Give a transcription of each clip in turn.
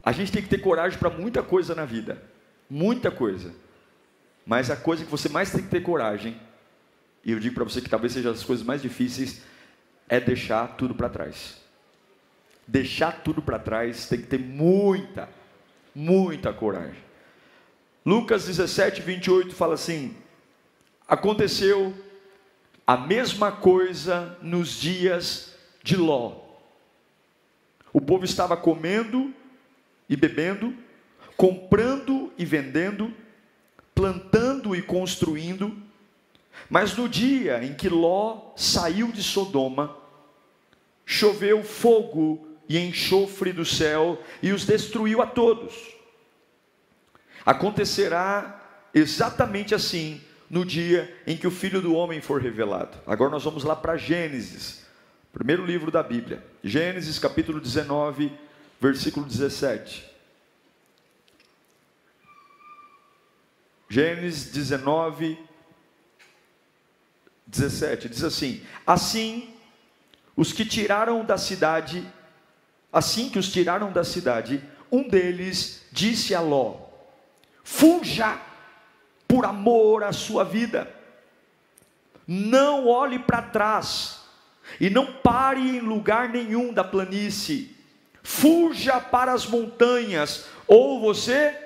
A gente tem que ter coragem para muita coisa na vida, muita coisa. Mas a coisa que você mais tem que ter coragem, e eu digo para você que talvez seja as coisas mais difíceis, é deixar tudo para trás. Deixar tudo para trás tem que ter muita coragem. Lucas 17, 28 fala assim: aconteceu a mesma coisa nos dias de Ló. O povo estava comendo e bebendo, comprando e vendendo, plantando e construindo. Mas no dia em que Ló saiu de Sodoma, choveu fogo e enxofre do céu e os destruiu a todos. Acontecerá exatamente assim no dia em que o Filho do Homem for revelado. Agora nós vamos lá para Gênesis, primeiro livro da Bíblia. Gênesis capítulo 19, versículo 17. Gênesis 19, 17, diz assim: assim que os tiraram da cidade, um deles disse a Ló: fuja por amor à sua vida, não olhe para trás, e não pare em lugar nenhum da planície, fuja para as montanhas, ou você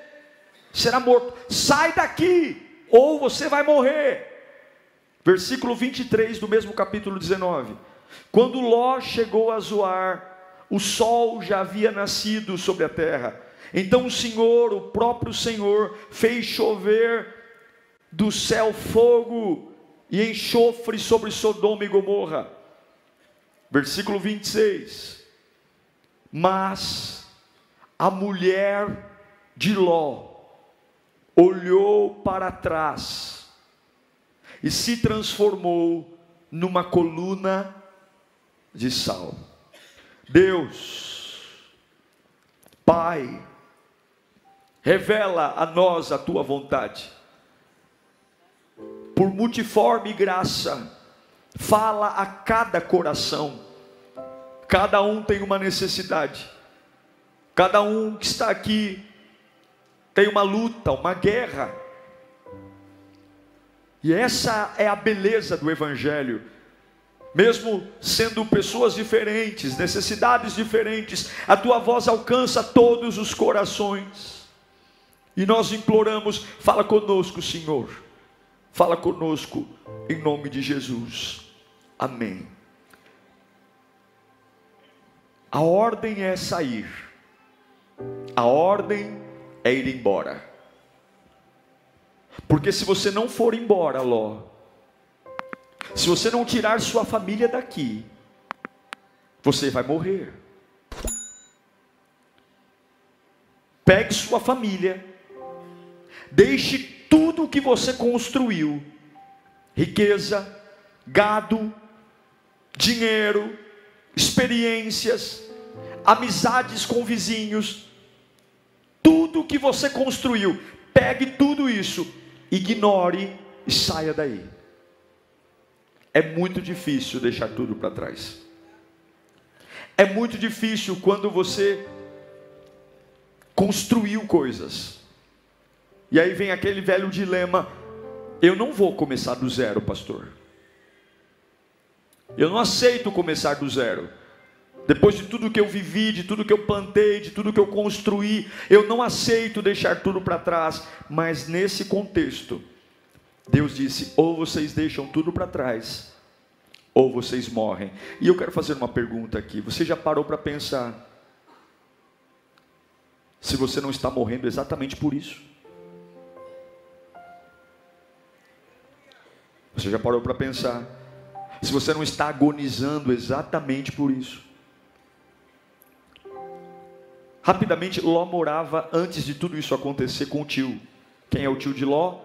será morto. Sai daqui, ou você vai morrer. Versículo 23 do mesmo capítulo 19. Quando Ló chegou a Zoar, o sol já havia nascido sobre a terra. Então o Senhor, o próprio Senhor, fez chover do céu fogo e enxofre sobre Sodoma e Gomorra. Versículo 26. Mas a mulher de Ló olhou para trás e se transformou numa coluna de sal. Deus, Pai, revela a nós a tua vontade. Por multiforme graça, fala a cada coração. Cada um tem uma necessidade. Cada um que está aqui tem uma luta, uma guerra. E essa é a beleza do Evangelho. Mesmo sendo pessoas diferentes, necessidades diferentes, a tua voz alcança todos os corações. E nós imploramos: fala conosco, Senhor. Fala conosco, em nome de Jesus. Amém. A ordem é sair. A ordem é ir embora. Porque se você não for embora, Ló, se você não tirar sua família daqui, você vai morrer. Pegue sua família, deixe tudo o que você construiu, riqueza, gado, dinheiro, experiências, amizades com vizinhos, tudo o que você construiu, pegue tudo isso, ignore e saia daí. É muito difícil deixar tudo para trás. É muito difícil quando você construiu coisas. E aí vem aquele velho dilema: eu não vou começar do zero, pastor. Eu não aceito começar do zero. Depois de tudo que eu vivi, de tudo que eu plantei, de tudo que eu construí, eu não aceito deixar tudo para trás. Mas nesse contexto, Deus disse: ou vocês deixam tudo para trás, ou vocês morrem. E eu quero fazer uma pergunta aqui: você já parou para pensar se você não está morrendo exatamente por isso? Você já parou para pensar se você não está agonizando exatamente por isso? Rapidamente, Ló morava, antes de tudo isso acontecer, com o tio. Quem é o tio de Ló?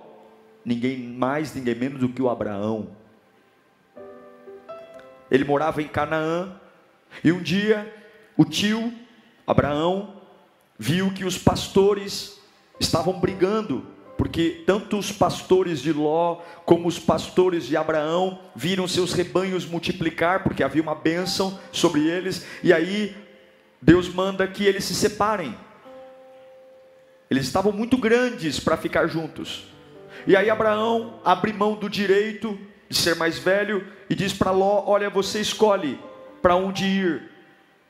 Ninguém mais, ninguém menos do que o Abraão. Ele morava em Canaã. E um dia, o tio, Abraão, viu que os pastores estavam brigando, porque tanto os pastores de Ló, como os pastores de Abraão, viram seus rebanhos multiplicar, porque havia uma bênção sobre eles. E aí Deus manda que eles se separem. Eles estavam muito grandes para ficar juntos. E aí Abraão abre mão do direito de ser mais velho e diz para Ló: olha, você escolhe para onde ir.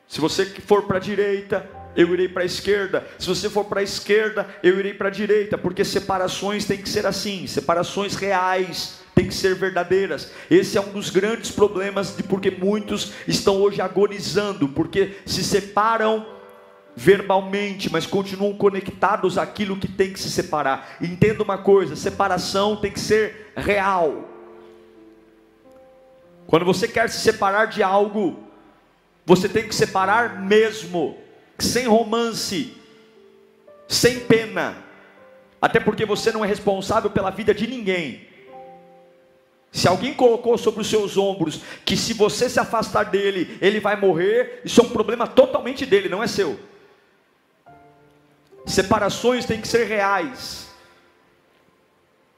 Se você for para a direita, eu irei para a esquerda. Se você for para a esquerda, eu irei para a direita. Porque separações tem que ser assim, separações reais, tem que ser verdadeiras. Esse é um dos grandes problemas de porque muitos estão hoje agonizando, porque se separam verbalmente, mas continuam conectados àquilo que tem que se separar. Entenda uma coisa: separação tem que ser real. Quando você quer se separar de algo, você tem que separar mesmo, sem romance, sem pena, até porque você não é responsável pela vida de ninguém. Se alguém colocou sobre os seus ombros que se você se afastar dele, ele vai morrer, isso é um problema totalmente dele, não é seu. Separações têm que ser reais.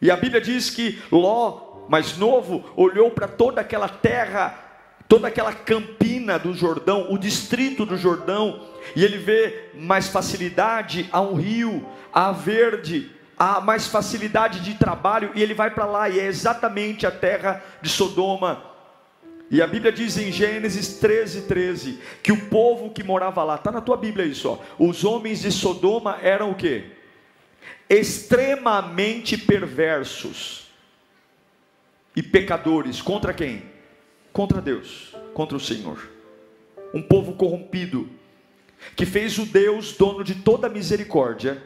E a Bíblia diz que Ló, mais novo, olhou para toda aquela terra, toda aquela campina do Jordão, o distrito do Jordão, e ele vê mais facilidade a um rio, a verde, há mais facilidade de trabalho, e ele vai para lá, e é exatamente a terra de Sodoma. E a Bíblia diz em Gênesis 13:13, que o povo que morava lá, está na tua Bíblia isso, ó, os homens de Sodoma eram o quê? Extremamente perversos e pecadores. Contra quem? Contra Deus, contra o Senhor. Um povo corrompido, que fez o Deus dono de toda misericórdia,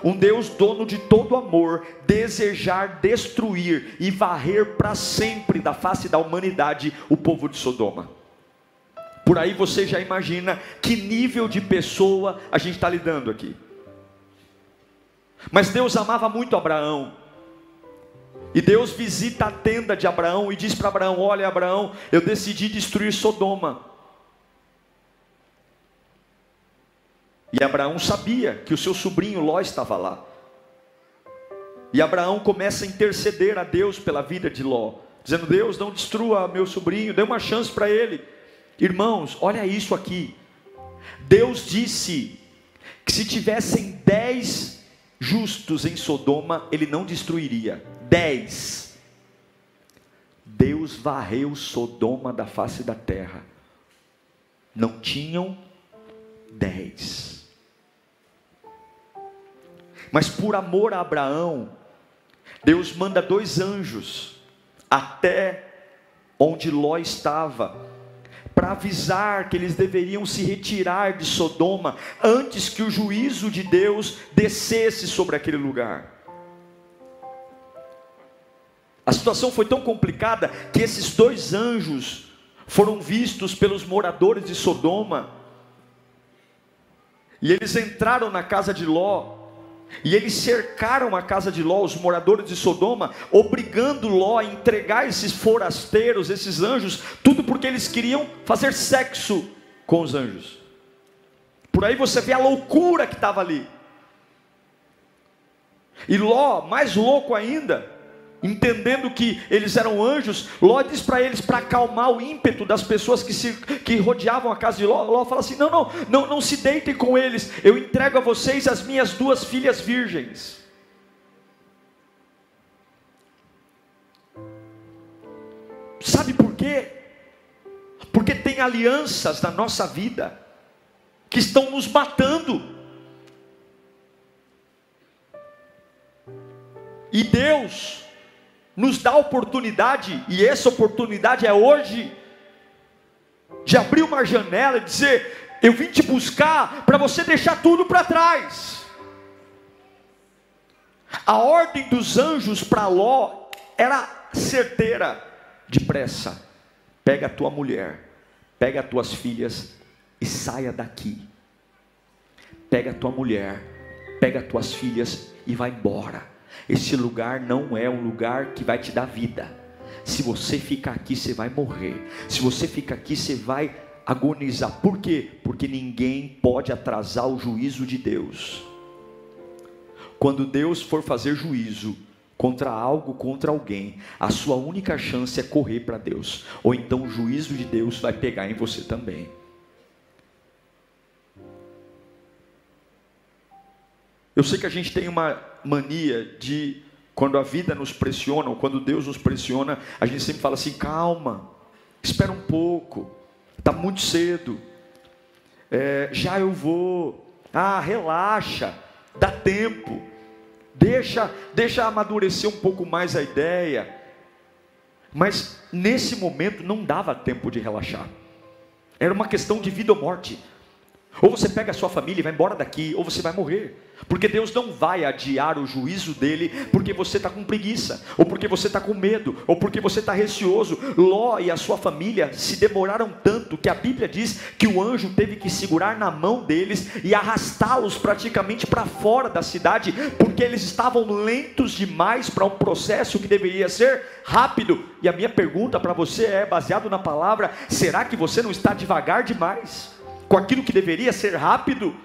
um Deus dono de todo amor, desejar destruir e varrer para sempre da face da humanidade o povo de Sodoma. Por aí você já imagina que nível de pessoa a gente está lidando aqui. Mas Deus amava muito Abraão, e Deus visita a tenda de Abraão e diz para Abraão: olha, Abraão, eu decidi destruir Sodoma. E Abraão sabia que o seu sobrinho Ló estava lá. E Abraão começa a interceder a Deus pela vida de Ló, dizendo: Deus, não destrua meu sobrinho, dê uma chance para ele. Irmãos, olha isso aqui. Deus disse que se tivessem 10 justos em Sodoma, ele não destruiria. 10. Deus varreu Sodoma da face da terra. Não tinham 10. Mas por amor a Abraão, Deus manda 2 anjos até onde Ló estava, para avisar que eles deveriam se retirar de Sodoma antes que o juízo de Deus descesse sobre aquele lugar. A situação foi tão complicada que esses 2 anjos foram vistos pelos moradores de Sodoma, e eles entraram na casa de Ló, e eles cercaram a casa de Ló, os moradores de Sodoma, obrigando Ló a entregar esses forasteiros, esses anjos, tudo porque eles queriam fazer sexo com os anjos. Por aí você vê a loucura que estava ali. E Ló, mais louco ainda, entendendo que eles eram anjos, Ló diz para eles, para acalmar o ímpeto das pessoas que rodeavam a casa de Ló, Ló fala assim: não se deitem com eles, eu entrego a vocês as minhas 2 filhas virgens. Sabe por quê? Porque tem alianças na nossa vida que estão nos matando, e Deus nos dá a oportunidade, e essa oportunidade é hoje, de abrir uma janela e dizer: eu vim te buscar para você deixar tudo para trás. A ordem dos anjos para Ló era certeira: depressa, pega a tua mulher, pega as tuas filhas e saia daqui. Pega a tua mulher, pega as tuas filhas e vai embora. Esse lugar não é um lugar que vai te dar vida. Se você ficar aqui, você vai morrer. Se você ficar aqui, você vai agonizar. Por quê? Porque ninguém pode atrasar o juízo de Deus. Quando Deus for fazer juízo contra algo, contra alguém, a sua única chance é correr para Deus, ou então o juízo de Deus vai pegar em você também. Eu sei que a gente tem uma mania de, quando a vida nos pressiona, ou quando Deus nos pressiona, a gente sempre fala assim: calma, espera um pouco, está muito cedo, já eu vou, relaxa, dá tempo, deixa amadurecer um pouco mais a ideia. Mas nesse momento não dava tempo de relaxar, era uma questão de vida ou morte. Ou você pega a sua família e vai embora daqui, ou você vai morrer. Porque Deus não vai adiar o juízo dele porque você está com preguiça, ou porque você está com medo, ou porque você está receoso. Ló e a sua família se demoraram tanto que a Bíblia diz que o anjo teve que segurar na mão deles e arrastá-los praticamente para fora da cidade, porque eles estavam lentos demais para um processo que deveria ser rápido. E a minha pergunta para você é, baseado na palavra: será que você não está devagar demais com aquilo que deveria ser rápido?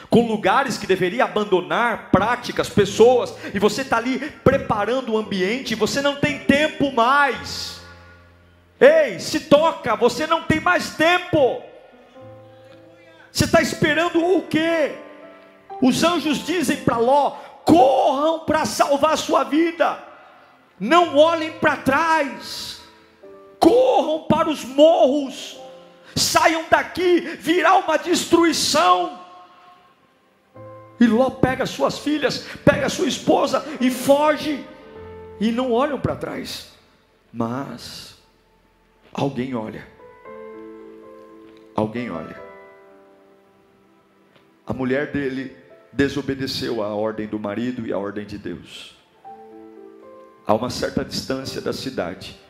Com lugares que deveria abandonar, práticas, pessoas, e você está ali preparando o ambiente, você não tem tempo mais. Ei, se toca, você não tem mais tempo. Você está esperando o quê? Os anjos dizem para Ló: corram para salvar a sua vida, não olhem para trás, corram para os morros, saiam daqui, virá uma destruição. E Ló pega suas filhas, pega sua esposa e foge, e não olham para trás. Mas alguém olha. A mulher dele desobedeceu à ordem do marido e à ordem de Deus. A uma certa distância da cidade,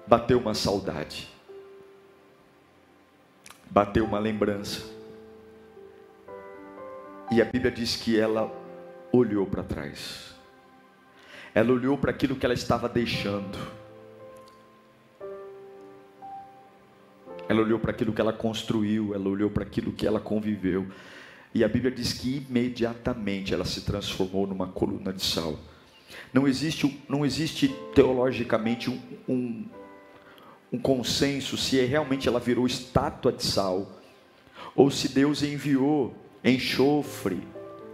bateu uma saudade, bateu uma lembrança. E a Bíblia diz que ela olhou para trás. Ela olhou para aquilo que ela estava deixando. Ela olhou para aquilo que ela construiu. Ela olhou para aquilo que ela conviveu. E a Bíblia diz que imediatamente ela se transformou numa coluna de sal. Não existe teologicamente um consenso se realmente ela virou estátua de sal, ou se Deus enviou enxofre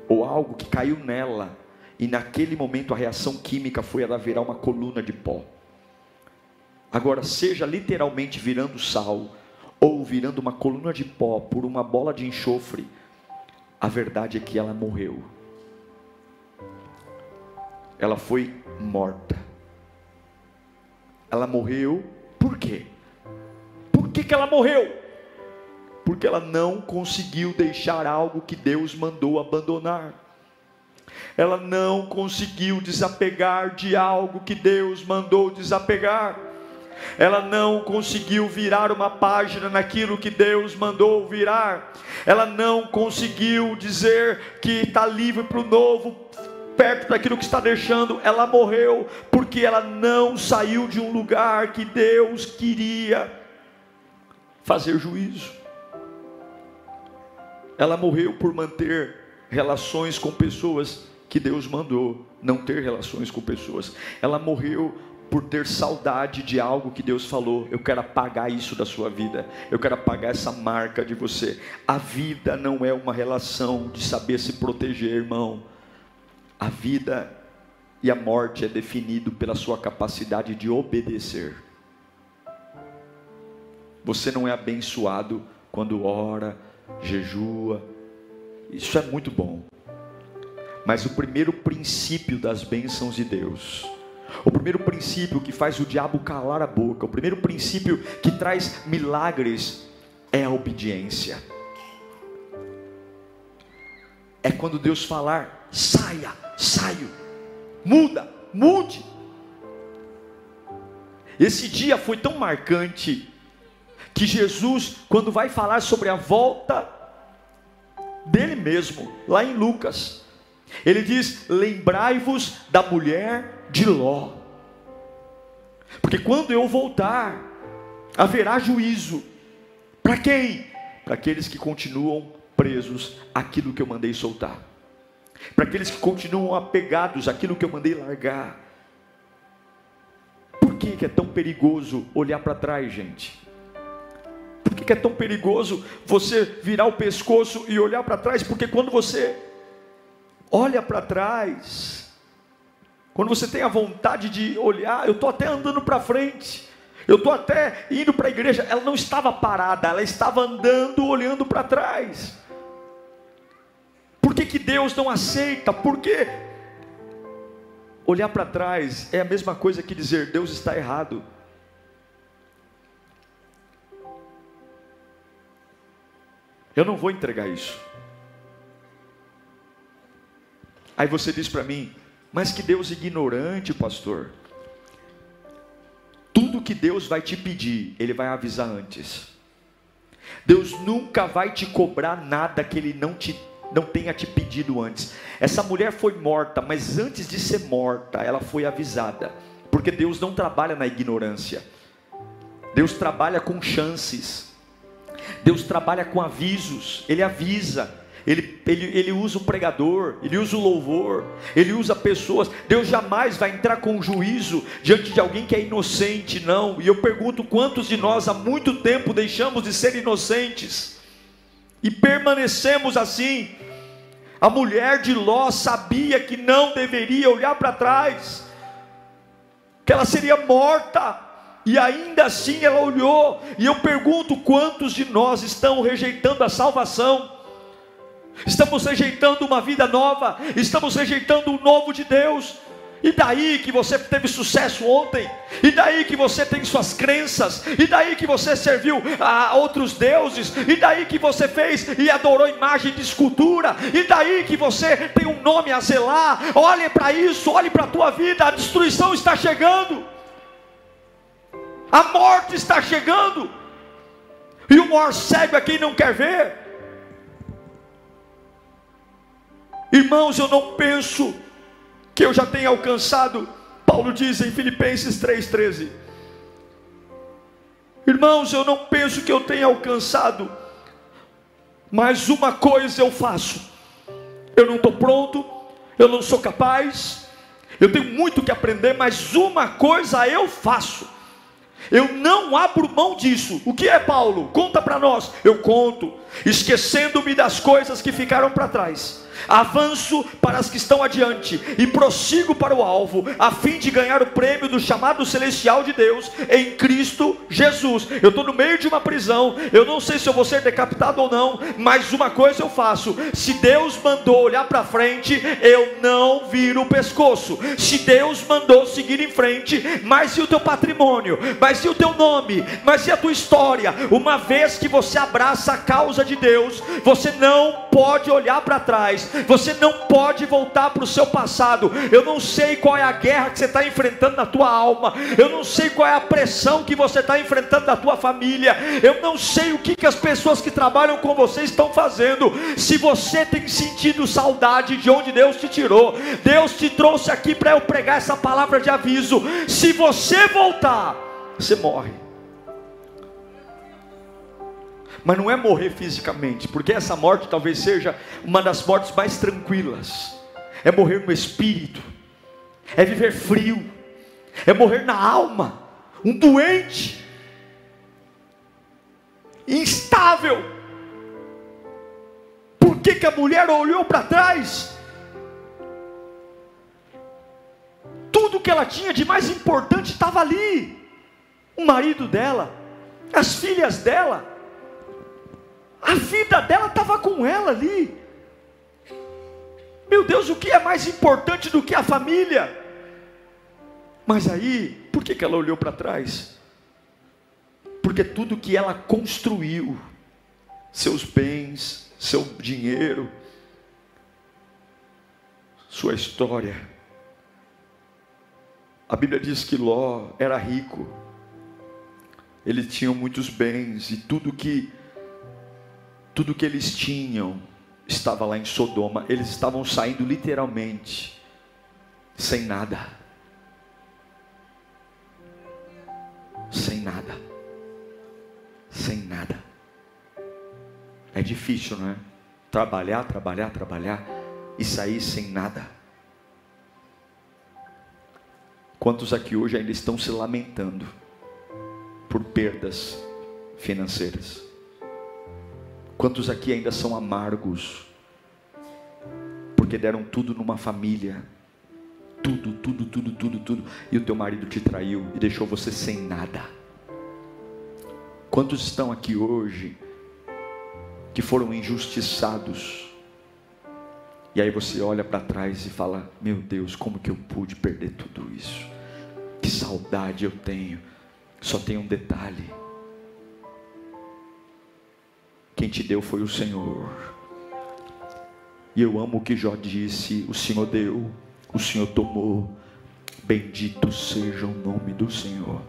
ou algo que caiu nela, e naquele momento a reação química foi ela virar uma coluna de pó. Agora, seja literalmente virando sal ou virando uma coluna de pó por uma bola de enxofre, a verdade é que ela morreu. Ela foi morta. Ela morreu. Por quê? Por que ela morreu? Porque ela não conseguiu deixar algo que Deus mandou abandonar. Ela não conseguiu desapegar de algo que Deus mandou desapegar. Ela não conseguiu virar uma página naquilo que Deus mandou virar. Ela não conseguiu dizer que está livre para o novo, perto daquilo que está deixando. Ela morreu porque ela não saiu de um lugar que Deus queria fazer juízo. Ela morreu por manter relações com pessoas que Deus mandou não ter relações com pessoas. Ela morreu por ter saudade de algo que Deus falou: eu quero apagar isso da sua vida, eu quero apagar essa marca de você. A vida não é uma relação de saber se proteger, irmão. A vida e a morte é definido pela sua capacidade de obedecer. Você não é abençoado quando ora, jejua. Isso é muito bom, mas o primeiro princípio das bênçãos de Deus, o primeiro princípio que faz o diabo calar a boca, o primeiro princípio que traz milagres é a obediência. É quando Deus falar: saia, saio, mude. Esse dia foi tão marcante que Jesus, quando vai falar sobre a volta dele mesmo, lá em Lucas, ele diz: lembrai-vos da mulher de Ló, porque quando eu voltar, haverá juízo. Para quem? Para aqueles que continuam presos àquilo que eu mandei soltar, para aqueles que continuam apegados àquilo que eu mandei largar. Por que é tão perigoso olhar para trás, gente? Por que que é tão perigoso você virar o pescoço e olhar para trás? Porque quando você olha para trás, quando você tem a vontade de olhar, eu estou até andando para frente, eu estou até indo para a igreja, ela não estava parada, ela estava andando, olhando para trás. Por que Deus não aceita? Porque olhar para trás é a mesma coisa que dizer, Deus está errado. Eu não vou entregar isso. Aí você diz para mim, mas que Deus ignorante, pastor. Tudo que Deus vai te pedir, Ele vai avisar antes. Deus nunca vai te cobrar nada que Ele não tenha te pedido antes. Essa mulher foi morta, mas antes de ser morta, ela foi avisada. Porque Deus não trabalha na ignorância. Deus trabalha com chances. Deus trabalha com avisos. Ele avisa. Ele usa o pregador, Ele usa o louvor, Ele usa pessoas. Deus jamais vai entrar com juízo diante de alguém que é inocente, não. E eu pergunto, quantos de nós há muito tempo deixamos de ser inocentes e permanecemos assim? A mulher de Ló sabia que não deveria olhar para trás, que ela seria morta, e ainda assim ela olhou. E eu pergunto, quantos de nós estão rejeitando a salvação? Estamos rejeitando uma vida nova, estamos rejeitando o novo de Deus. E daí que você teve sucesso ontem? E daí que você tem suas crenças? E daí que você serviu a outros deuses? E daí que você fez e adorou imagem de escultura? E daí que você tem um nome a zelar? Olhe para isso, olhe para a tua vida. A destruição está chegando, a morte está chegando, e o maior cego é quem não quer ver. Irmãos, eu não penso que eu já tenha alcançado. Paulo diz em Filipenses 3,13: irmãos, eu não penso que eu tenha alcançado, mas uma coisa eu faço. Eu não estou pronto, eu não sou capaz, eu tenho muito que aprender, mas uma coisa eu faço, eu não abro mão disso. O que é, Paulo? Conta para nós. Eu conto, esquecendo-me das coisas que ficaram para trás, avanço para as que estão adiante e prossigo para o alvo, a fim de ganhar o prêmio do chamado celestial de Deus em Cristo Jesus. Eu estou no meio de uma prisão, eu não sei se eu vou ser decapitado ou não, mas uma coisa eu faço: se Deus mandou olhar para frente, eu não viro o pescoço. Se Deus mandou seguir em frente, mas e o teu patrimônio? Mas e o teu nome? Mas e a tua história? Uma vez que você abraça a causa de Deus, você não pode olhar para trás, você não pode voltar para o seu passado. Eu não sei qual é a guerra que você está enfrentando na tua alma, eu não sei qual é a pressão que você está enfrentando na tua família, eu não sei o que as pessoas que trabalham com você estão fazendo. Se você tem sentido saudade de onde Deus te tirou, Deus te trouxe aqui para eu pregar essa palavra de aviso. Se você voltar, você morre. Mas não é morrer fisicamente, porque essa morte talvez seja uma das mortes mais tranquilas. É morrer no espírito, é viver frio, é morrer na alma, um doente, instável. Por que a mulher olhou para trás? Tudo que ela tinha de mais importante estava ali: o marido dela, as filhas dela, a vida dela estava com ela ali. Meu Deus, o que é mais importante do que a família? Mas aí, por que ela olhou para trás? Porque tudo que ela construiu, seus bens, seu dinheiro, sua história. A Bíblia diz que Ló era rico, eles tinham muitos bens, e tudo que eles tinham estava lá em Sodoma. Eles estavam saindo literalmente sem nada, sem nada, sem nada. É difícil, não é? Trabalhar e sair sem nada. Quantos aqui hoje ainda estão se lamentando por perdas financeiras? Quantos aqui ainda são amargos? Porque deram tudo numa família. Tudo. E o teu marido te traiu e deixou você sem nada. Quantos estão aqui hoje que foram injustiçados? E aí você olha para trás e fala: meu Deus, como que eu pude perder tudo isso? Que saudade eu tenho. Só tem um detalhe: quem te deu foi o Senhor. E eu amo o que Jó disse: o Senhor deu, o Senhor tomou, bendito seja o nome do Senhor.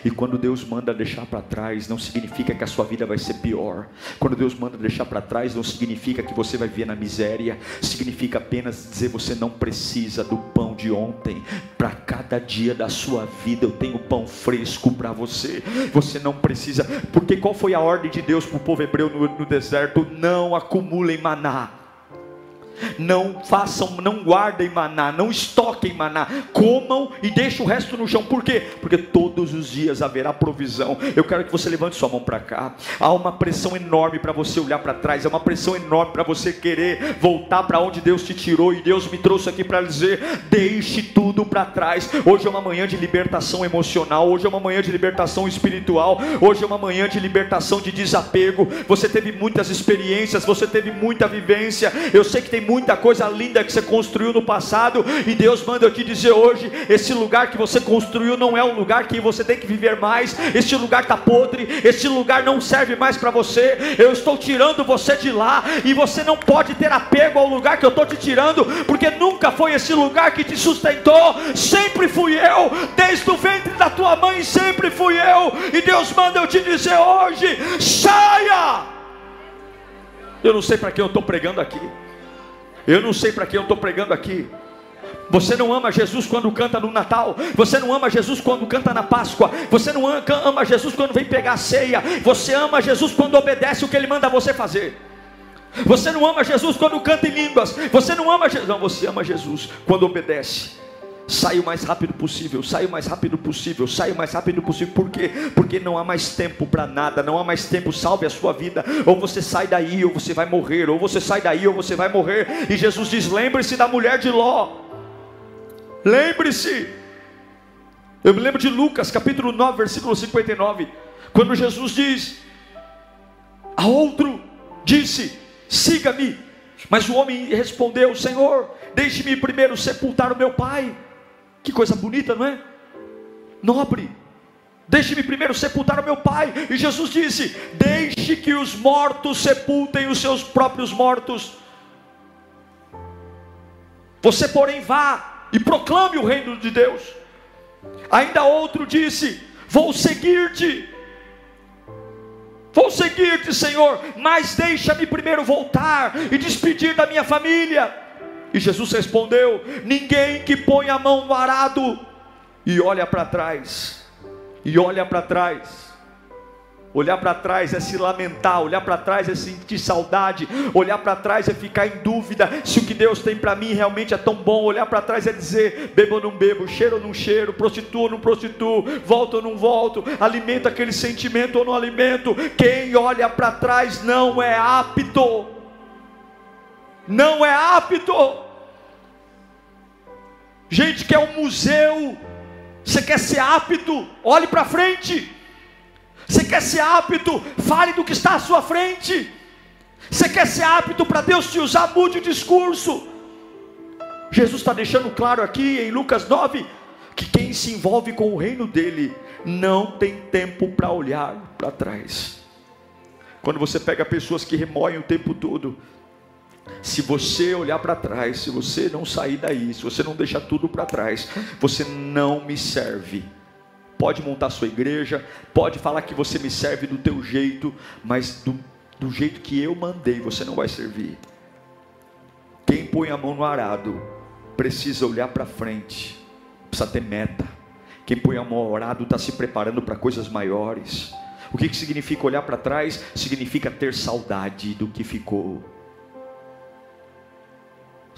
E quando Deus manda deixar para trás, não significa que a sua vida vai ser pior. Quando Deus manda deixar para trás, não significa que você vai viver na miséria. Significa apenas dizer: você não precisa do pão de ontem. Para cada dia da sua vida eu tenho pão fresco para você. Você não precisa. Porque qual foi a ordem de Deus para o povo hebreu no deserto? Não acumulem maná. Não façam, não guardem maná, não estoquem maná, comam e deixem o resto no chão. Por quê? Porque todos os dias haverá provisão. Eu quero que você levante sua mão para cá. Há uma pressão enorme para você olhar para trás, há uma pressão enorme para você querer voltar para onde Deus te tirou. E Deus me trouxe aqui para dizer: deixe tudo para trás. Hoje é uma manhã de libertação emocional, hoje é uma manhã de libertação espiritual, hoje é uma manhã de libertação de desapego. Você teve muitas experiências, você teve muita vivência. Eu sei que tem muita coisa linda que você construiu no passado, e Deus manda eu te dizer hoje: esse lugar que você construiu não é um lugar que você tem que viver mais. Este lugar está podre, este lugar não serve mais para você. Eu estou tirando você de lá, e você não pode ter apego ao lugar que eu estou te tirando, porque nunca foi esse lugar que te sustentou. Sempre fui eu, desde o ventre da tua mãe sempre fui eu. E Deus manda eu te dizer hoje: saia. Eu não sei para quem eu estou pregando aqui. Eu não sei para quem eu estou pregando aqui. Você não ama Jesus quando canta no Natal. Você não ama Jesus quando canta na Páscoa. Você não ama Jesus quando vem pegar a ceia. Você ama Jesus quando obedece o que Ele manda você fazer. Você não ama Jesus quando canta em línguas. Você não ama Jesus. Não, você ama Jesus quando obedece. Sai o mais rápido possível, sai o mais rápido possível, sai o mais rápido possível. Por quê? Porque não há mais tempo para nada, não há mais tempo. Salve a sua vida. Ou você sai daí ou você vai morrer, ou você sai daí ou você vai morrer. E Jesus diz: lembre-se da mulher de Ló. Lembre-se. Eu me lembro de Lucas capítulo 9 versículo 59, quando Jesus diz: a outro disse: siga-me. Mas o homem respondeu: Senhor, deixe-me primeiro sepultar o meu pai. Que coisa bonita, não é? Nobre. Deixe-me primeiro sepultar o meu pai. E Jesus disse: deixe que os mortos sepultem os seus próprios mortos. Você, porém, vá e proclame o reino de Deus. Ainda outro disse: vou seguir-te. Vou seguir-te, Senhor, mas deixa-me primeiro voltar e despedir da minha família. E Jesus respondeu: ninguém que põe a mão no arado e olha para trás, olhar para trás é se lamentar, olhar para trás é sentir saudade, olhar para trás é ficar em dúvida se o que Deus tem para mim realmente é tão bom. Olhar para trás é dizer: bebo ou não bebo, cheiro ou não cheiro, prostituo ou não prostituo, volto ou não volto, alimento aquele sentimento ou não alimento. Quem olha para trás não é apto. Não é apto. Gente, quer um museu. Você quer ser apto? Olhe para frente. Você quer ser apto? Fale do que está à sua frente. Você quer ser apto para Deus te usar? Mude o discurso. Jesus está deixando claro aqui em Lucas 9 que quem se envolve com o reino dele não tem tempo para olhar para trás. Quando você pega pessoas que remoem o tempo todo, se você olhar para trás, se você não sair daí, se você não deixar tudo para trás, você não me serve. Pode montar sua igreja, pode falar que você me serve do teu jeito, mas do jeito que eu mandei, você não vai servir. Quem põe a mão no arado precisa olhar para frente, precisa ter meta. Quem põe a mão no arado está se preparando para coisas maiores. O que significa olhar para trás? Significa ter saudade do que ficou.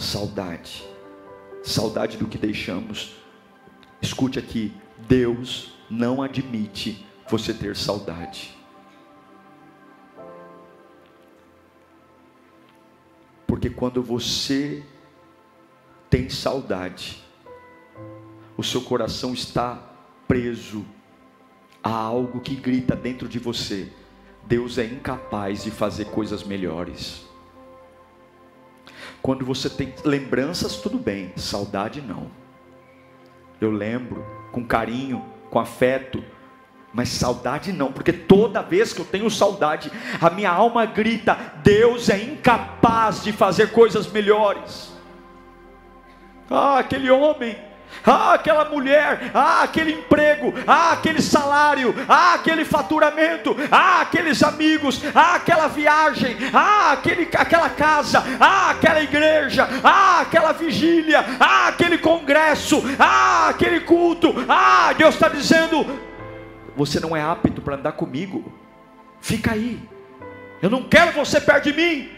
Saudade do que deixamos. Escute aqui: Deus não admite você ter saudade. Porque quando você tem saudade, o seu coração está preso a algo que grita dentro de você: Deus é incapaz de fazer coisas melhores. Quando você tem lembranças, tudo bem, saudade não. Eu lembro com carinho, com afeto, mas saudade não, porque toda vez que eu tenho saudade, a minha alma grita: Deus é incapaz de fazer coisas melhores. Ah, aquele homem, ah, aquela mulher, ah, aquele emprego, ah, aquele salário, ah, aquele faturamento, ah, aqueles amigos, ah, aquela viagem, ah, aquela casa, ah, aquela igreja, ah, aquela vigília, ah, aquele congresso, ah, aquele culto. Ah, Deus está dizendo: você não é apto para andar comigo, fica aí, eu não quero você perto de mim,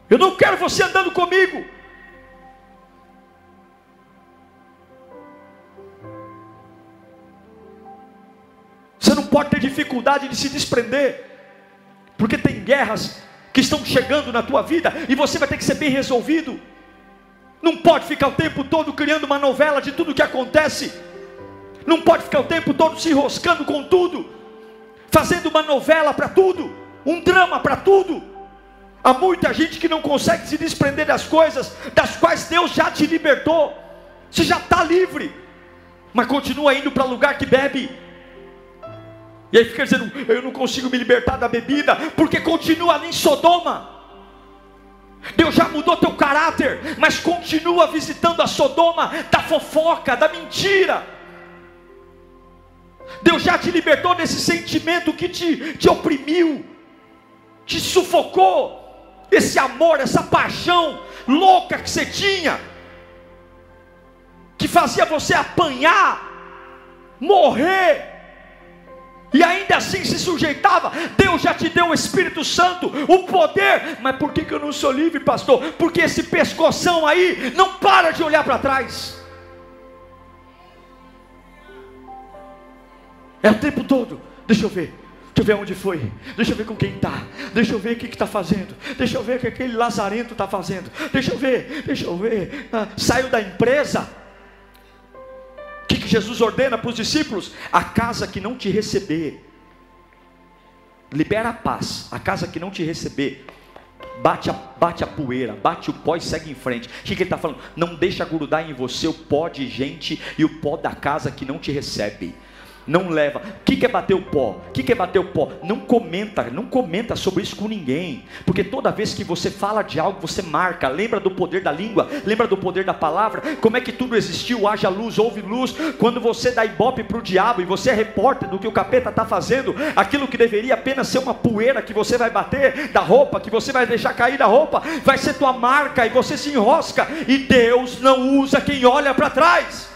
eu não quero você andando comigo. Você não pode ter dificuldade de se desprender, porque tem guerras que estão chegando na tua vida, e você vai ter que ser bem resolvido. Não pode ficar o tempo todo criando uma novela de tudo que acontece, não pode ficar o tempo todo se enroscando com tudo, fazendo uma novela para tudo, um drama para tudo. Há muita gente que não consegue se desprender das coisas das quais Deus já te libertou. Você já está livre, mas continua indo para lugar que bebe, e aí fica dizendo: eu não consigo me libertar da bebida, porque continua ali em Sodoma. Deus já mudou teu caráter, mas continua visitando a Sodoma da fofoca, da mentira. Deus já te libertou desse sentimento que te oprimiu, te sufocou, esse amor, essa paixão louca que você tinha, que fazia você apanhar, morrer, e ainda assim se sujeitava. Deus já te deu o Espírito Santo, o poder. Mas por que eu não sou livre, pastor? Porque esse pescoção aí não para de olhar para trás, é o tempo todo: deixa eu ver onde foi, deixa eu ver com quem está, deixa eu ver o que está fazendo, deixa eu ver o que aquele lazarento está fazendo, deixa eu ver, saiu da empresa. O que Jesus ordena para os discípulos? A casa que não te receber, libera a paz. A casa que não te receber, bate a poeira, bate o pó e segue em frente. O que ele está falando? Não deixa grudar em você o pó de gente e o pó da casa que não te recebe. Não leva. O que é bater o pó? O que é bater o pó? Não comenta sobre isso com ninguém, porque toda vez que você fala de algo, você marca. Lembra do poder da língua? Lembra do poder da palavra? Como é que tudo existiu? Haja luz, houve luz. Quando você dá ibope para o diabo, e você é repórter do que o capeta está fazendo, aquilo que deveria apenas ser uma poeira que você vai bater da roupa, que você vai deixar cair da roupa, vai ser tua marca, e você se enrosca. E Deus não usa quem olha para trás.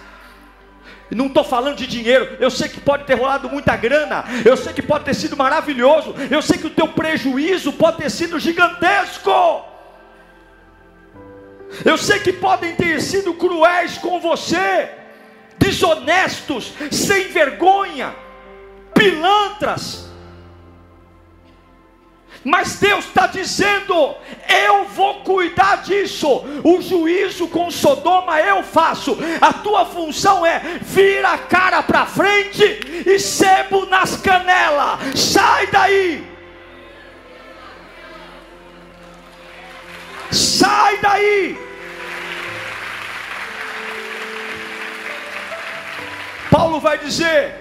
Não estou falando de dinheiro. Eu sei que pode ter rolado muita grana, eu sei que pode ter sido maravilhoso, eu sei que o teu prejuízo pode ter sido gigantesco, eu sei que podem ter sido cruéis com você, desonestos, sem vergonha, pilantras. Mas Deus está dizendo: eu vou cuidar disso. O juízo com Sodoma eu faço. A tua função é: vira a cara para frente e sebo nas canelas. Sai daí. Sai daí. Paulo vai dizer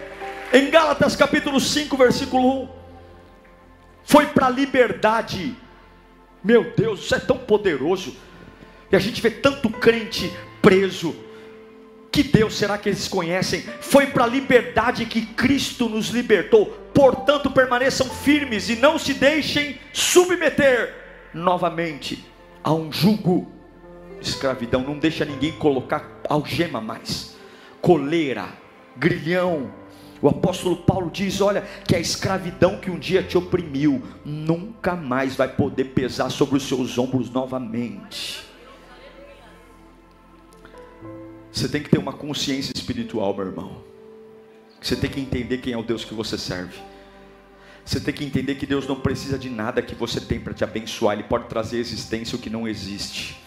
em Gálatas capítulo 5 versículo 1: foi para a liberdade. Meu Deus, isso é tão poderoso. E a gente vê tanto crente preso. Que Deus será que eles conhecem? Foi para a liberdade que Cristo nos libertou. Portanto, permaneçam firmes e não se deixem submeter novamente a um jugo. Escravidão, não deixa ninguém colocar algema mais, coleira, grilhão. O apóstolo Paulo diz: olha, que a escravidão que um dia te oprimiu, nunca mais vai poder pesar sobre os seus ombros novamente. Você tem que ter uma consciência espiritual, meu irmão. Você tem que entender quem é o Deus que você serve. Você tem que entender que Deus não precisa de nada que você tem para te abençoar. Ele pode trazer à existência o que não existe.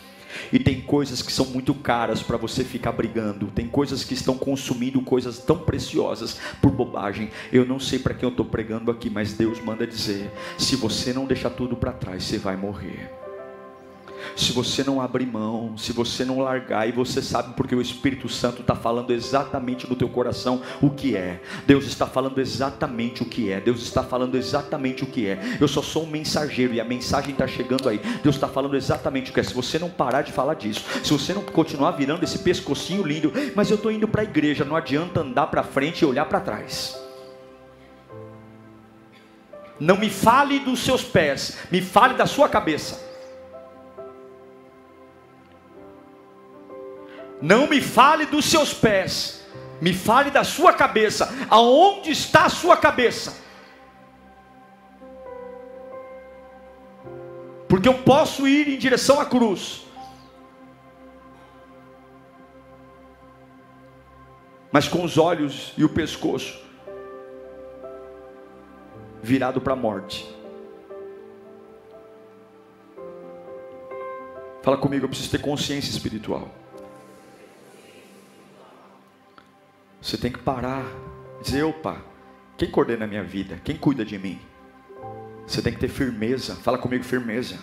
E tem coisas que são muito caras para você ficar brigando. Tem coisas que estão consumindo coisas tão preciosas por bobagem. Eu não sei para quem eu estou pregando aqui, mas Deus manda dizer: se você não deixar tudo para trás, você vai morrer. Se você não abrir mão, se você não largar, e você sabe porque o Espírito Santo está falando exatamente no teu coração o que é. Deus está falando exatamente o que é. Deus está falando exatamente o que é. Eu só sou um mensageiro e a mensagem está chegando aí. Deus está falando exatamente o que é. Se você não parar de falar disso, se você não continuar virando esse pescocinho lindo, mas eu estou indo para a igreja, não adianta andar para frente e olhar para trás. Não me fale dos seus pés, me fale da sua cabeça. Não me fale dos seus pés, me fale da sua cabeça. Aonde está a sua cabeça? Porque eu posso ir em direção à cruz, mas com os olhos e o pescoço virado para a morte. Fala comigo, eu preciso ter consciência espiritual. Você tem que parar, dizer: opa, quem coordena a minha vida? Quem cuida de mim? Você tem que ter firmeza. Fala comigo, firmeza.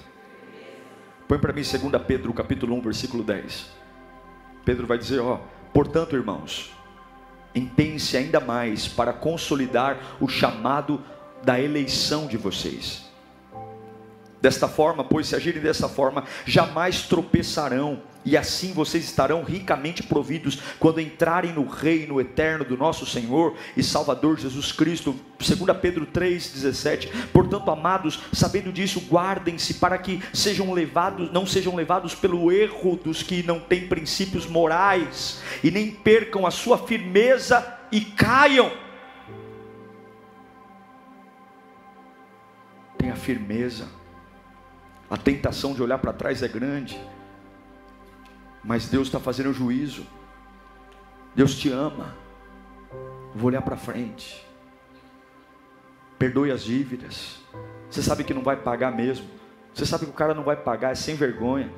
Põe para mim 2 Pedro capítulo 1, versículo 10. Pedro vai dizer: portanto, irmãos, empenhem-se ainda mais para consolidar o chamado da eleição de vocês. Desta forma, pois se agirem dessa forma, jamais tropeçarão, e assim vocês estarão ricamente providos quando entrarem no reino eterno do nosso Senhor e Salvador Jesus Cristo. 2 Pedro 3,17. Portanto, amados, sabendo disso, guardem-se para que não sejam levados pelo erro dos que não têm princípios morais, e nem percam a sua firmeza e caiam. Tenha firmeza. A tentação de olhar para trás é grande, mas Deus está fazendo o juízo. Deus te ama. Vou olhar para frente. Perdoe as dívidas. Você sabe que não vai pagar mesmo. Você sabe que o cara não vai pagar, é sem vergonha.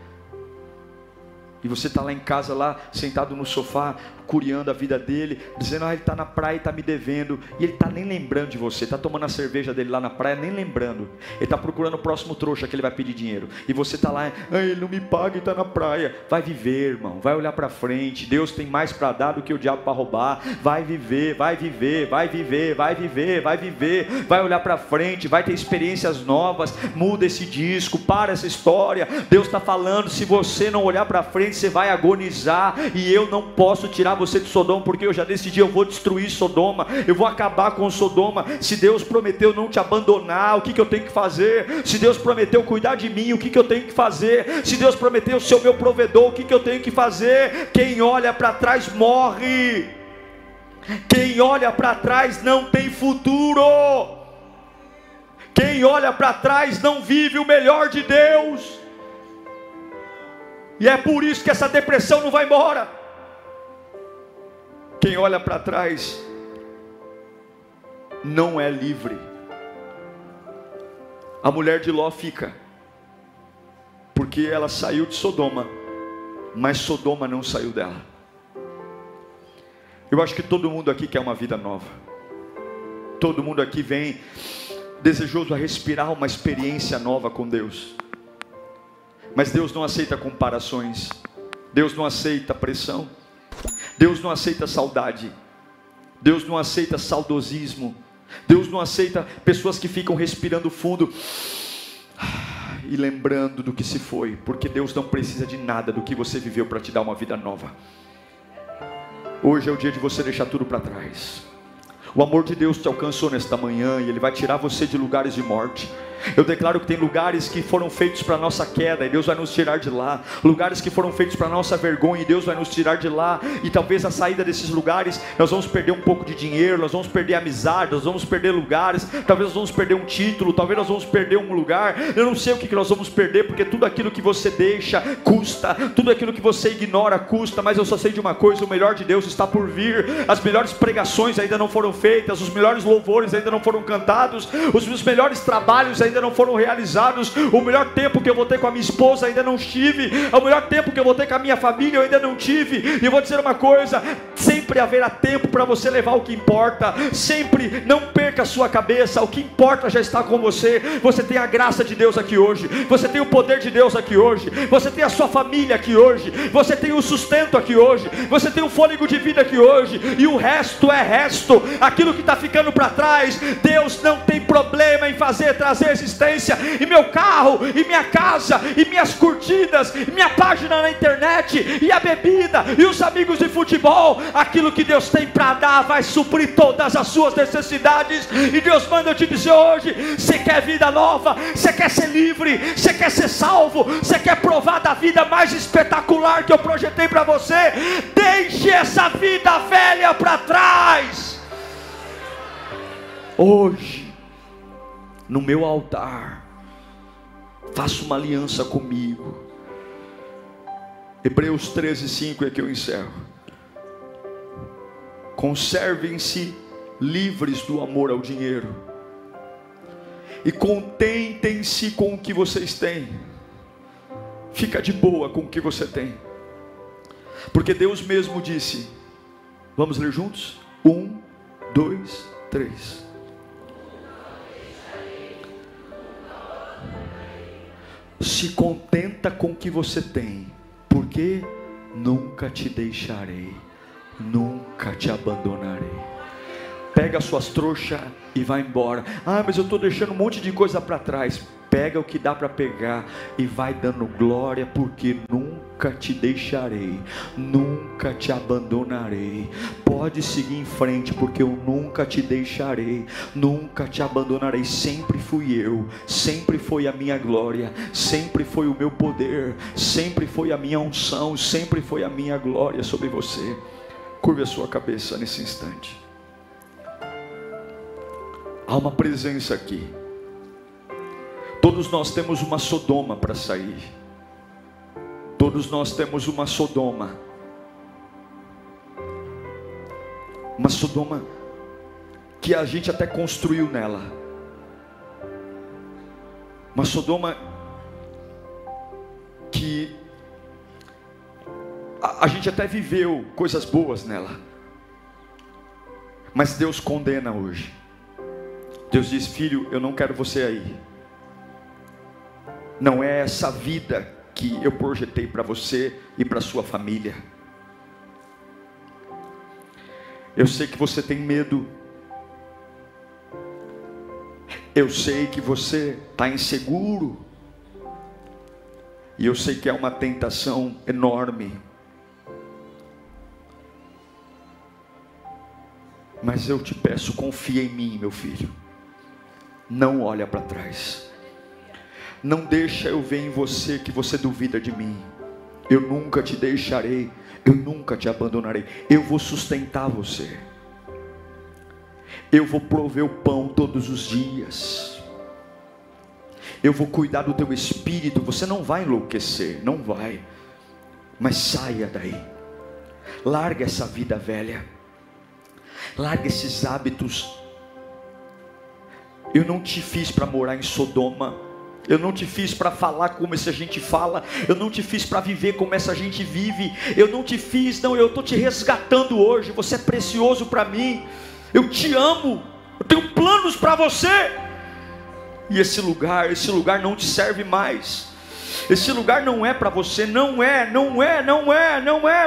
E você está lá em casa, lá sentado no sofá, curiando a vida dele, dizendo: ele está na praia e está me devendo. E ele está nem lembrando de você, está tomando a cerveja dele lá na praia, nem lembrando. Ele está procurando o próximo trouxa que ele vai pedir dinheiro. E você está lá: ele não me paga e está na praia. Vai viver, irmão, vai olhar para frente. Deus tem mais para dar do que o diabo para roubar. Vai viver, vai viver, vai viver, vai viver, vai viver. Vai olhar para frente, vai ter experiências novas. Muda esse disco, para essa história. Deus está falando: se você não olhar para frente, você vai agonizar. E eu não posso tirar você de Sodoma, porque eu já decidi: eu vou destruir Sodoma, eu vou acabar com Sodoma. Se Deus prometeu não te abandonar, o que eu tenho que fazer? Se Deus prometeu cuidar de mim, o que eu tenho que fazer? Se Deus prometeu ser o meu provedor, o que eu tenho que fazer? Quem olha para trás morre. Quem olha para trás não tem futuro. Quem olha para trás não vive o melhor de Deus. E é por isso que essa depressão não vai embora. Quem olha para trás não é livre. A mulher de Ló fica, porque ela saiu de Sodoma, mas Sodoma não saiu dela. Eu acho que todo mundo aqui quer uma vida nova. Todo mundo aqui vem desejoso a respirar uma experiência nova com Deus. Mas Deus não aceita comparações. Deus não aceita pressão. Deus não aceita saudade. Deus não aceita saudosismo. Deus não aceita pessoas que ficam respirando fundo e lembrando do que se foi. Porque Deus não precisa de nada do que você viveu para te dar uma vida nova. Hoje é o dia de você deixar tudo para trás. O amor de Deus te alcançou nesta manhã e Ele vai tirar você de lugares de morte. Eu declaro que tem lugares que foram feitos para a nossa queda, e Deus vai nos tirar de lá. Lugares que foram feitos para a nossa vergonha, e Deus vai nos tirar de lá. E talvez a saída desses lugares, nós vamos perder um pouco de dinheiro, nós vamos perder amizade, nós vamos perder lugares, talvez nós vamos perder um título, talvez nós vamos perder um lugar. Eu não sei o que nós vamos perder, porque tudo aquilo que você deixa custa, tudo aquilo que você ignora custa. Mas eu só sei de uma coisa: o melhor de Deus está por vir. As melhores pregações ainda não foram feitas, os melhores louvores ainda não foram cantados, os melhores trabalhos ainda não foram realizados. O melhor tempo que eu vou ter com a minha esposa ainda não tive. O melhor tempo que eu vou ter com a minha família eu ainda não tive. E eu vou dizer uma coisa: sempre haverá tempo para você levar o que importa. Sempre, não perca a sua cabeça. O que importa já está com você. Você tem a graça de Deus aqui hoje, você tem o poder de Deus aqui hoje, você tem a sua família aqui hoje, você tem o sustento aqui hoje, você tem o fôlego de vida aqui hoje. E o resto é resto. Aquilo que está ficando para trás, Deus não tem problema em trazer existência. E meu carro, e minha casa, e minhas curtidas, e minha página na internet, e a bebida, e os amigos de futebol, aquilo que Deus tem para dar vai suprir todas as suas necessidades. E Deus manda eu te dizer hoje: você quer vida nova, você quer ser livre, você quer ser salvo, você quer provar da vida mais espetacular que eu projetei para você? Deixe essa vida velha para trás. Hoje, no meu altar, faça uma aliança comigo. Hebreus 13:5 é que eu encerro. Conservem-se livres do amor ao dinheiro, e contentem-se com o que vocês têm. Fica de boa com o que você tem, porque Deus mesmo disse. Vamos ler juntos? 1, 2, 3. Se contenta com o que você tem, porque nunca te deixarei, nunca te abandonarei. Pega as suas trouxas e vai embora. Ah, mas eu estou deixando um monte de coisa para trás. Pega o que dá para pegar e vai dando glória, porque nunca te deixarei, nunca te abandonarei. Pode seguir em frente, porque eu nunca te deixarei, nunca te abandonarei. Sempre fui eu, sempre foi a minha glória, sempre foi o meu poder, sempre foi a minha unção, sempre foi a minha glória sobre você. Curve a sua cabeça nesse instante. Há uma presença aqui. Todos nós temos uma Sodoma para sair. Todos nós temos uma Sodoma. Uma Sodoma que a gente até construiu nela. Uma Sodoma que a gente até viveu coisas boas nela. Mas Deus condena hoje. Deus diz: filho, eu não quero você aí. Não é essa vida que eu projetei para você e para sua família. Eu sei que você tem medo. Eu sei que você está inseguro. E eu sei que é uma tentação enorme. Mas eu te peço, confia em mim, meu filho. Não olha para trás. Não deixa eu ver em você que você duvida de mim. Eu nunca te deixarei, eu nunca te abandonarei. Eu vou sustentar você. Eu vou prover o pão todos os dias. Eu vou cuidar do teu espírito. Você não vai enlouquecer, não vai. Mas saia daí. Larga essa vida velha. Larga esses hábitos. Eu não te fiz para morar em Sodoma. Eu não te fiz para falar como essa gente fala. Eu não te fiz para viver como essa gente vive. Eu não te fiz, não, eu estou te resgatando hoje. Você é precioso para mim. Eu te amo. Eu tenho planos para você. E esse lugar não te serve mais. Esse lugar não é para você, não é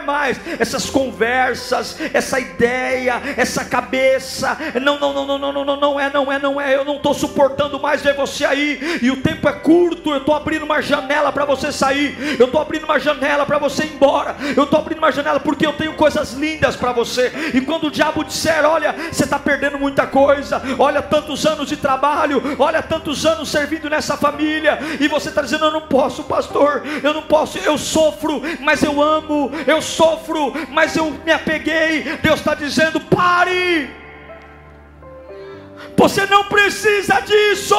mais. Essas conversas, essa ideia, essa cabeça, não é. Eu não estou estou suportando mais ver você aí, e o tempo é curto, eu estou abrindo uma janela para você sair, eu estou abrindo uma janela para você ir embora, eu estou abrindo uma janela porque eu tenho coisas lindas para você. E quando o diabo disser, olha, você está perdendo muita coisa, olha tantos anos de trabalho, olha tantos anos servindo nessa família, e você está dizendo, eu não posso, pastor, eu não posso, eu sofro, mas eu amo, eu sofro, mas eu me apeguei. Deus está dizendo, pare, você não precisa disso.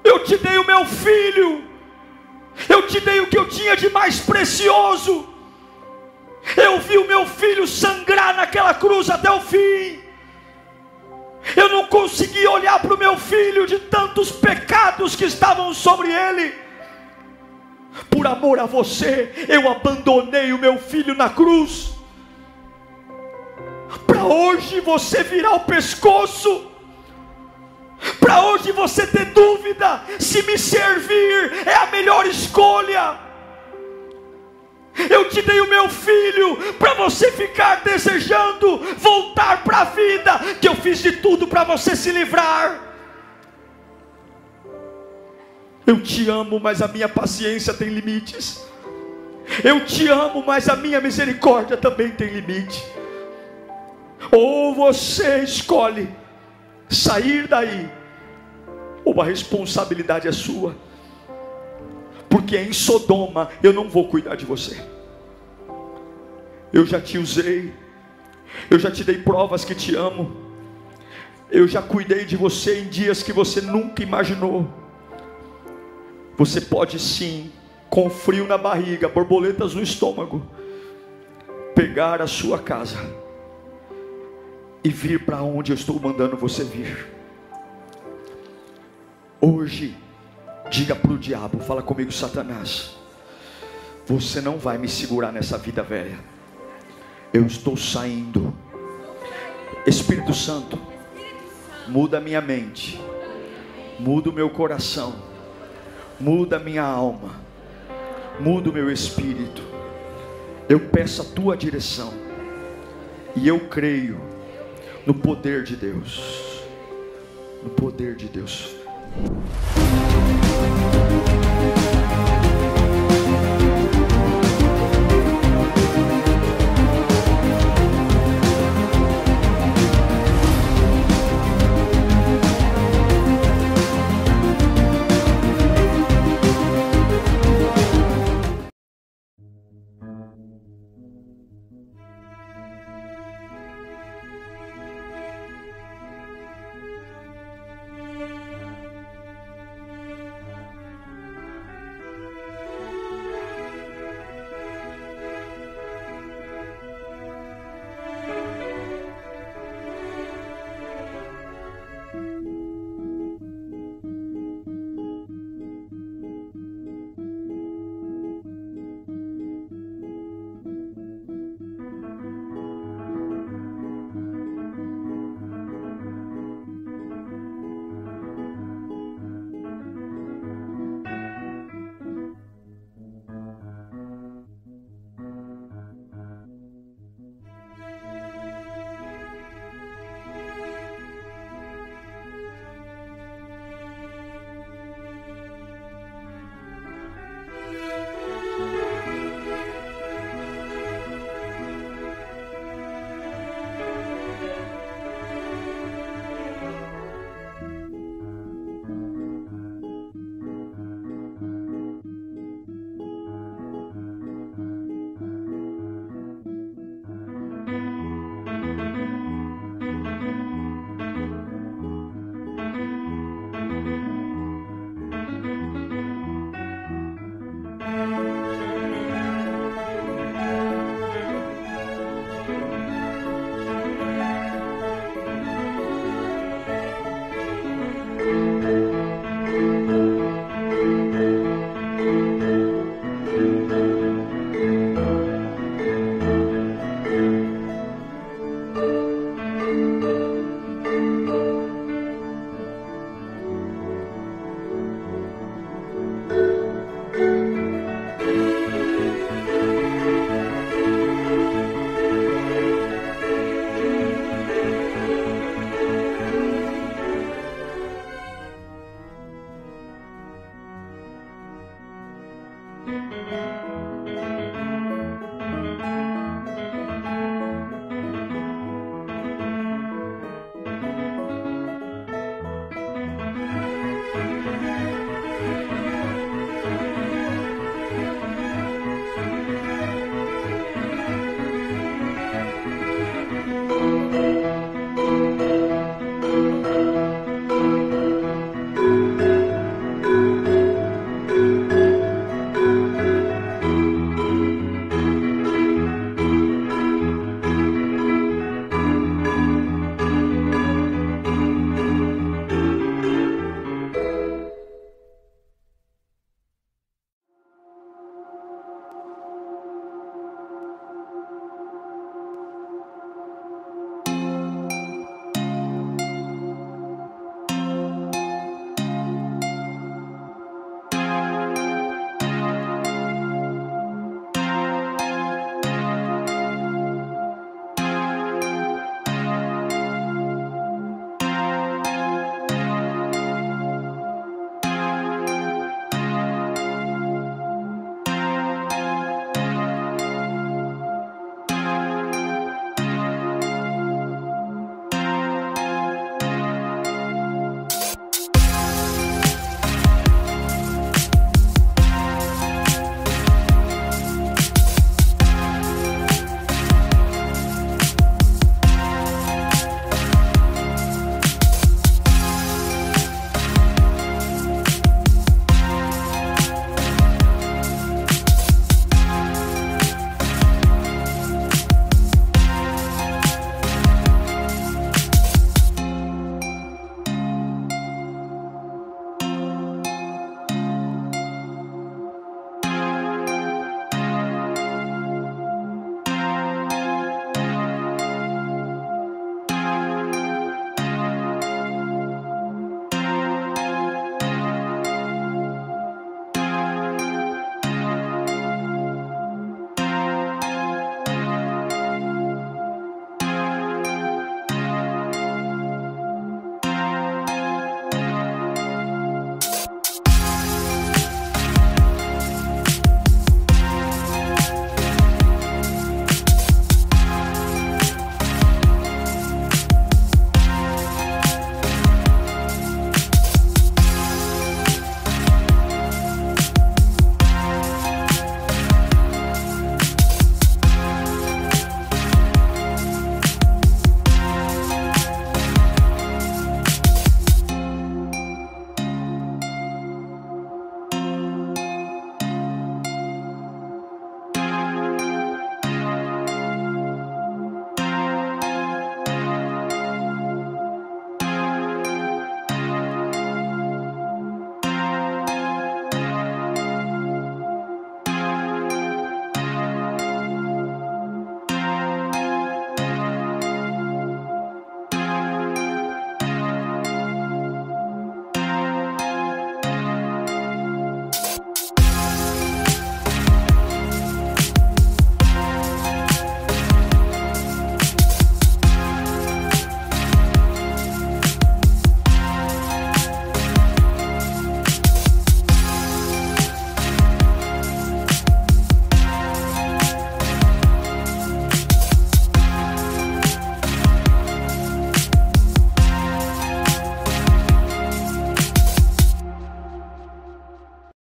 Eu te dei o meu filho, eu te dei o que eu tinha de mais precioso. Eu vi o meu filho sangrar naquela cruz até o fim. Eu não consegui olhar para o meu filho de tantos pecados que estavam sobre ele. Por amor a você, eu abandonei o meu filho na cruz, para hoje você virar o pescoço, para hoje você ter dúvida se me servir é a melhor escolha. Eu te dei o meu filho para você ficar desejando voltar para a vida, que eu fiz de tudo para você se livrar. Eu te amo, mas a minha paciência tem limites. Eu te amo, mas a minha misericórdia também tem limite. Ou você escolhe sair daí, ou a responsabilidade é sua. Porque em Sodoma eu não vou cuidar de você. Eu já te usei, eu já te dei provas que te amo, eu já cuidei de você em dias que você nunca imaginou. Você pode sim, com frio na barriga, borboletas no estômago, pegar a sua casa e vir para onde eu estou mandando você vir. Hoje, diga para o diabo, fala comigo, Satanás, você não vai me segurar nessa vida velha. Eu estou saindo. Espírito Santo, muda a minha mente, muda o meu coração, muda a minha alma, muda o meu espírito. Eu peço a tua direção, e eu creio no poder de Deus, no poder de Deus.